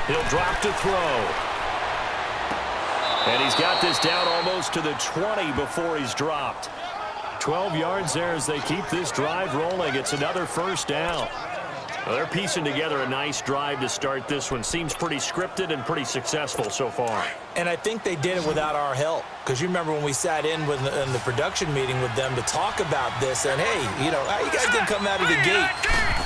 He'll drop to throw. And he's got this down almost to the 20 before he's dropped. 12 yards there as they keep this drive rolling. It's another first down. Well, they're piecing together a nice drive to start this one. Seems pretty scripted and pretty successful so far. And I think they did it without our help. Because you remember when we sat in the production meeting with them to talk about this, and hey, you know, you guys didn't come out of the gate.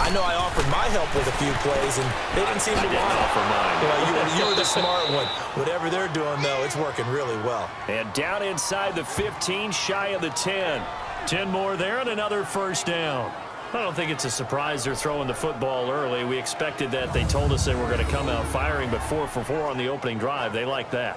I know I offered my help with a few plays, and they didn't seem to want to offer mine. You were the smart one. Whatever they're doing, though, it's working really well. And down inside the 15, shy of the 10. 10 more there and another first down. I don't think it's a surprise they're throwing the football early. We expected that. They told us they were going to come out firing, but 4 for 4 on the opening drive. They like that.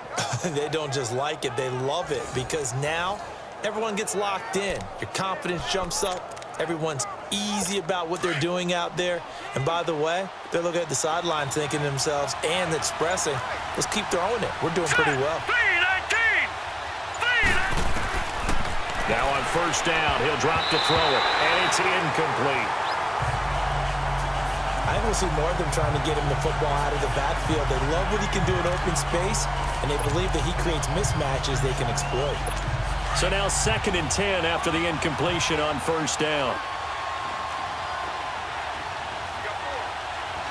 They don't just like it. They love it because now everyone gets locked in. Your confidence jumps up. Everyone's easy about what they're doing out there. And by the way, they're looking at the sideline thinking to themselves and expressing, let's keep throwing it. We're doing pretty well. Now on first down, he'll drop to throw it, and it's incomplete. I think we'll see more of them trying to get him the football out of the backfield. They love what he can do in open space, and they believe that he creates mismatches they can exploit. So now 2nd and 10 after the incompletion on first down.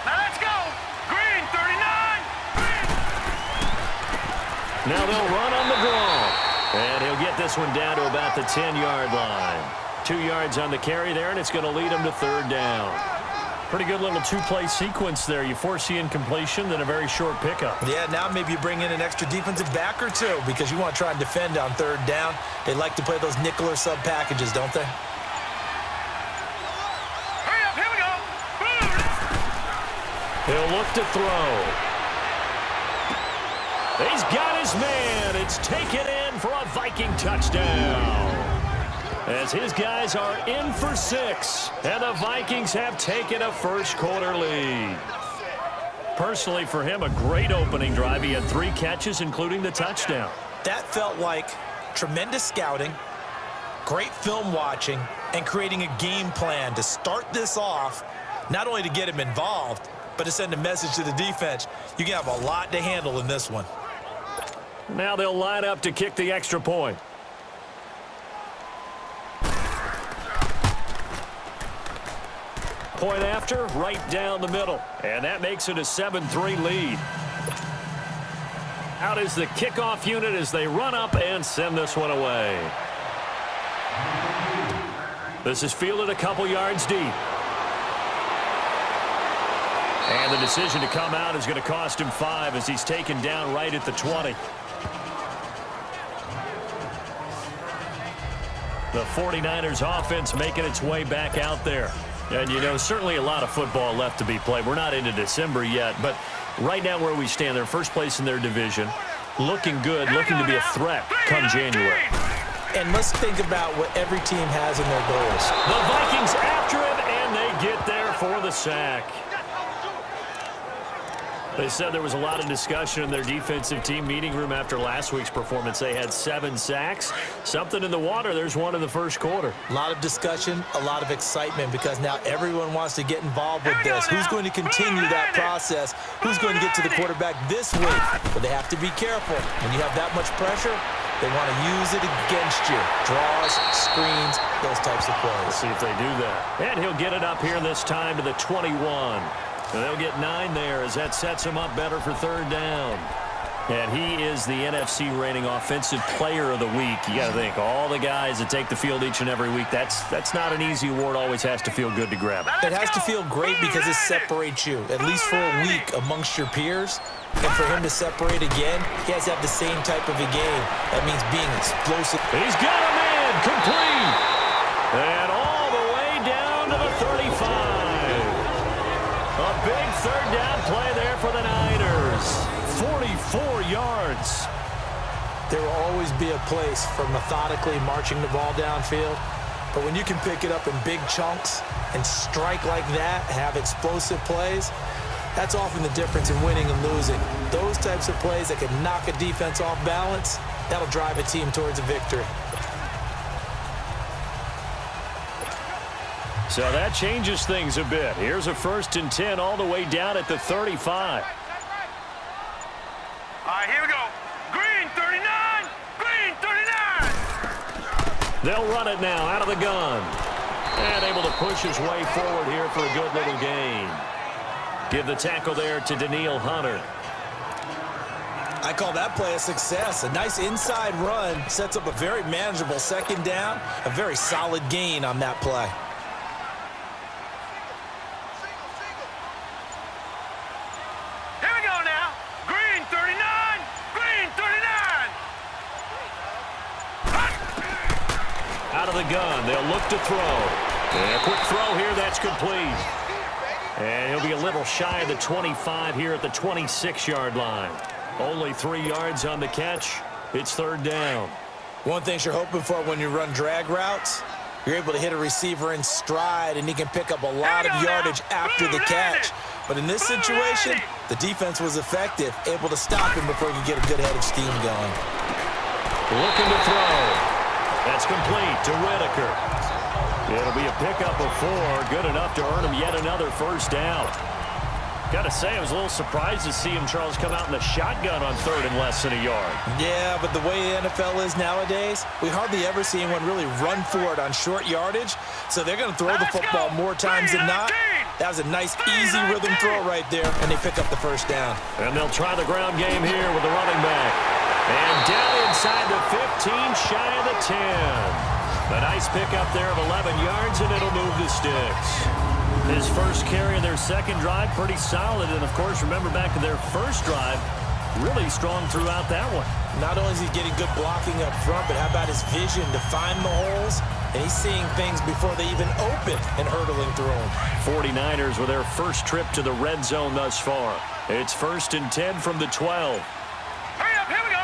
Now let's go. Green, 39. Now they'll run on the draw. And he'll get this one down to about the 10-yard line. 2 yards on the carry there, and it's going to lead him to 3rd down. Pretty good little 2-play sequence there. You force the incompletion, then a very short pickup. Yeah, now maybe you bring in an extra defensive back or two because you want to try and defend on 3rd down. They like to play those nickel or sub packages, don't they? Hurry up, here we go. He'll look to throw. He's got his man. It's taken in for a Viking touchdown. As his guys are in for 6, and the Vikings have taken a first-quarter lead. Personally, for him, a great opening drive. He had 3 catches, including the touchdown. That felt like tremendous scouting, great film watching, and creating a game plan to start this off, not only to get him involved, but to send a message to the defense. You can have a lot to handle in this one. Now they'll line up to kick the extra point. Point after, right down the middle. And that makes it a 7-3 lead. Out is the kickoff unit as they run up and send this one away. This is fielded a couple yards deep. And the decision to come out is going to cost him 5 as he's taken down right at the 20. The 49ers offense making its way back out there. And, you know, certainly a lot of football left to be played. We're not into December yet, but right now where we stand, they're first place in their division. Looking good, looking to be a threat come January. And let's think about what every team has in their goals. The Vikings after him, and they get there for the sack. They said there was a lot of discussion in their defensive team meeting room after last week's performance. They had 7 sacks. Something in the water. There's one in the first quarter. A lot of discussion, a lot of excitement because now everyone wants to get involved with this. Who's going to continue that process? Who's going to get to the quarterback this week? But they have to be careful. When you have that much pressure, they want to use it against you. Draws, screens, those types of plays. Let's see if they do that. And he'll get it up here this time to the 21. And they'll get 9 there as that sets him up better for 3rd down. And he is the NFC reigning offensive player of the week. You got to think, all the guys that take the field each and every week, that's not an easy award. Always has to feel good to grab it. It has to feel great because it separates you, at least for a week, amongst your peers. And for him to separate again, he has to have the same type of a game. That means being explosive. He's got a man complete. And all the way down to the 35. A big 3rd down play there for the Niners. 44 yards. There will always be a place for methodically marching the ball downfield. But when you can pick it up in big chunks and strike like that, have explosive plays, that's often the difference in winning and losing. Those types of plays that can knock a defense off balance, that'll drive a team towards a victory. So that changes things a bit. Here's a 1st and 10 all the way down at the 35. right, here we go. Green 39. Green 39. They'll run it now out of the gun. And able to push his way forward here for a good little gain. Give the tackle there to Daniil Hunter. I call that play a success. A nice inside run sets up a very manageable second down. A very solid gain on that play. Here we go now. Green 39. Green 39. Out of the gun. They'll look to throw. And a quick throw here. That's complete. And he'll be a little shy of the 25 here at the 26-yard line. Only 3 yards on the catch. It's third down. One thing you're hoping for when you run drag routes, you're able to hit a receiver in stride, and he can pick up a lot of yardage after the catch. But in this situation, the defense was effective, able to stop him before he could get a good head of steam going. Looking to throw. That's complete to Whitaker. It'll be a pickup of 4, good enough to earn him yet another first down. Got to say, I was a little surprised to see him, Charles, come out in the shotgun on third and less than a yard. Yeah, but the way the NFL is nowadays, we hardly ever see anyone really run for it on short yardage. So they're going to throw the football more times than not. That was a nice, easy rhythm throw right there, and they pick up the first down. And they'll try the ground game here with the running back. And down inside the 15, shy of the 10. A nice pickup there of 11 yards, and it'll move the sticks. His first carry of their second drive, pretty solid. And, of course, remember back to their first drive, really strong throughout that one. Not only is he getting good blocking up front, but how about his vision to find the holes? And he's seeing things before they even open and hurdling through them. 49ers with their first trip to the red zone thus far. It's 1st and 10 from the 12. Hurry up, here we go.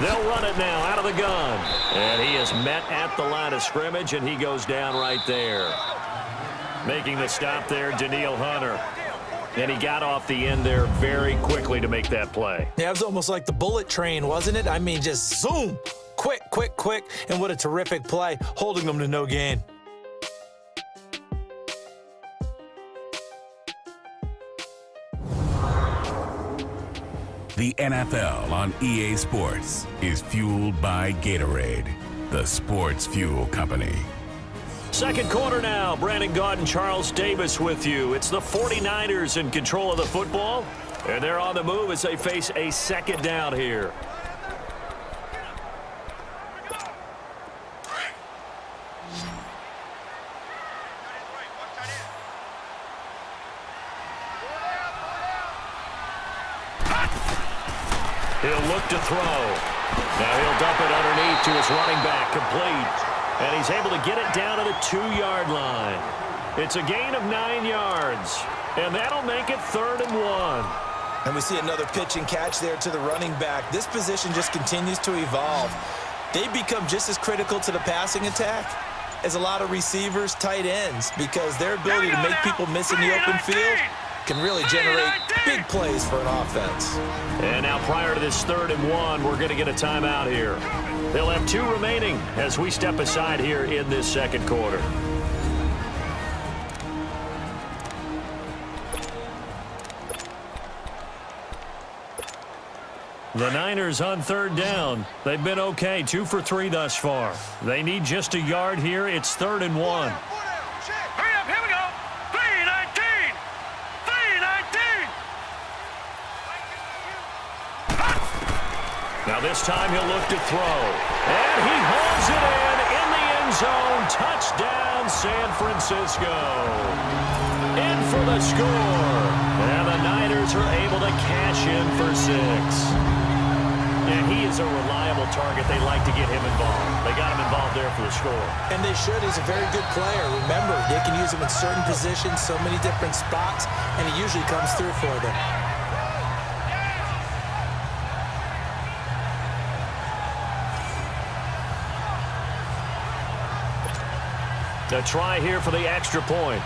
They'll run it now out of the gun. And he is met at the line of scrimmage, and he goes down right there. Making the stop there, Daniil Hunter. And he got off the end there very quickly to make that play. Yeah, it was almost like the bullet train, wasn't it? I mean, just zoom. Quick, quick, quick. And what a terrific play, holding them to no gain. The NFL on EA Sports is fueled by Gatorade, the sports fuel company. Second quarter now. Brandon Gaudin and Charles Davis with you. It's the 49ers in control of the football, and they're on the move as they face a second down here. He'll look to throw. Now he'll dump it underneath to his running back, complete. And he's able to get it down to the 2-yard line. It's a gain of 9 yards. And that'll make it 3rd and 1. And we see another pitch and catch there to the running back. This position just continues to evolve. They become just as critical to the passing attack as a lot of receivers, tight ends, because their ability to make people miss in the open field can really generate big plays for an offense. And now prior to this 3rd and 1, we're going to get a timeout here. They'll have 2 remaining as we step aside here in this second quarter. The Niners on 3rd down. They've been okay, 2 for 3 thus far. They need just a yard here. It's 3rd and 1. Hurry up, here we go. 3-19. 3-19. Now this time he'll look to throw. And he hauls it in the end zone. Touchdown, San Francisco. In for the score. And the Niners are able to cash in for 6. And he is a reliable target. They like to get him involved. They got him involved there for the score. And they should. He's a very good player. Remember, they can use him in certain positions, so many different spots, and he usually comes through for them. The try here for the extra point.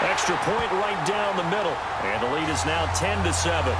Extra point right down the middle. And the lead is now 10-7.